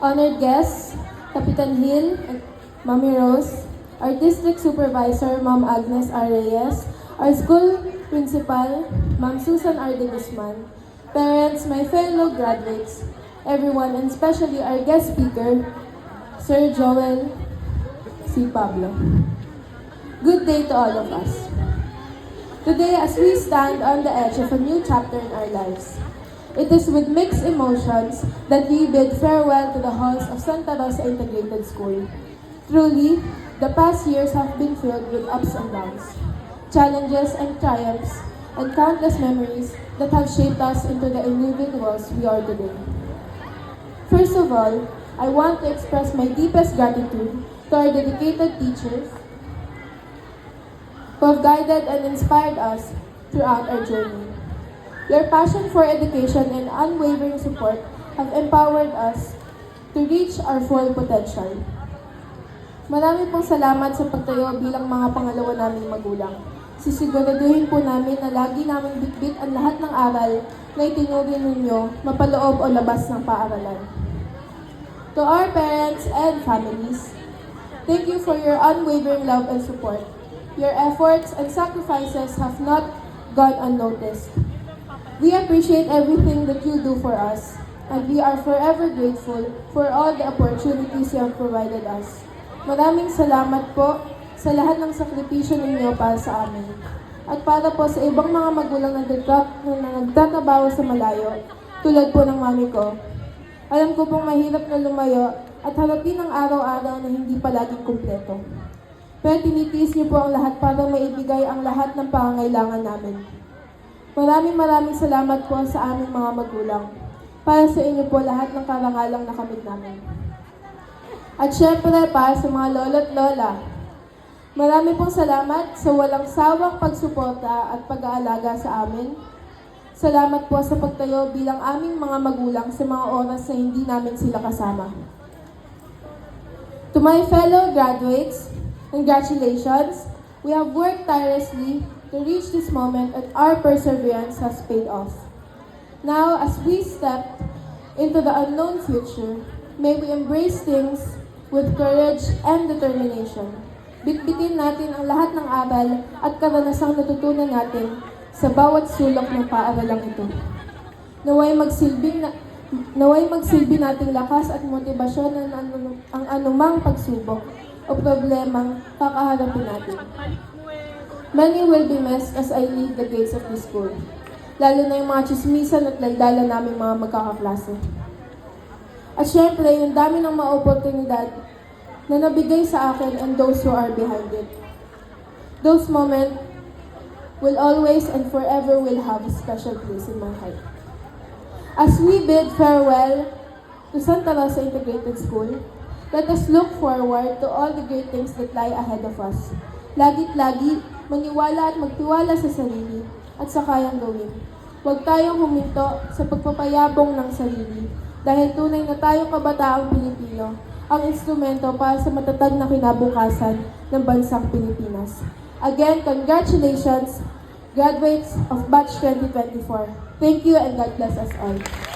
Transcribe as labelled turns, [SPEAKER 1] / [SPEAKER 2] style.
[SPEAKER 1] honored guests, Kapitan Hill and Mami Rose, our district supervisor, Ma'am Agnes R. Reyes, our school principal, Ma'am Susan R. de Guzman, parents, my fellow graduates, everyone, and especially our guest speaker, Sir Joel C. Pablo. Good day to all of us. Today, as we stand on the edge of a new chapter in our lives, it is with mixed emotions that we bid farewell to the halls of Santa Rosa Integrated School. Truly, the past years have been filled with ups and downs, challenges and triumphs, and countless memories that have shaped us into the individuals we are today. First of all, I want to express my deepest gratitude to our dedicated teachers who have guided and inspired us throughout our journey. Your passion for education and unwavering support have empowered us to reach our full potential. Marami pong salamat sa pagtayo bilang mga pangalawa naming magulang. Sisiguraduhin po namin na lagi naming bitbit ang lahat ng aral na itinuring ninyo mapaloob o labas ng paaralan. To our parents and families, thank you for your unwavering love and support. Your efforts and sacrifices have not gone unnoticed. We appreciate everything that you do for us, and we are forever grateful for all the opportunities you have provided us. Maraming salamat po sa lahat ng sakripisyo ninyo para sa amin. At para po sa ibang mga magulang na nagtatrabaho sa malayo, tulad po ng mami ko. Alam ko pong mahirap na lumayo at harapin ang araw-araw na hindi palaging kumpleto. Pero tinitiis niyo po ang lahat para maibigay ang lahat ng pangangailangan namin. Maraming salamat po sa aming mga magulang. Para sa inyo po lahat ng karangalang nakamit namin. At syempre para sa mga lolo't lola, marami pong salamat sa walang sawang pagsuporta at pag-aalaga sa amin. Salamat po sa pagtayo bilang aming mga magulang sa mga oras na hindi namin sila kasama. To my fellow graduates, congratulations! We have worked tirelessly to reach this moment and our perseverance has paid off. Now, as we step into the unknown future, may we embrace things with courage and determination. Bitbitin natin ang lahat ng aral at karanasang natutunan natin sa bawat sulok ng paaralang ito. Naway magsilbi nating lakas at motibasyon ang anumang pagsubok o problemang kakaharapin natin. Many will be missed as I leave the gates of the school, lalo na yung mga chismisan at daldalan naming mga magkakaklase. At syempre, yung dami ng mga oportunidad na nabigay sa akin and those who are behind it. Those moments will always and forever will have a special place in my heart. As we bid farewell to Santa Rosa Integrated School, let us look forward to all the great things that lie ahead of us. Lagit-lagi, maniwala at magtiwala sa sarili at sa kayang gawin. Huwag tayong huminto sa pagpapayabong ng sarili dahil tunay na tayong kabataang Pilipino ang instrumento para sa matatag na kinabukasan ng bansang Pilipinas. Again, congratulations, graduates of Batch 2024. Thank you and God bless us all.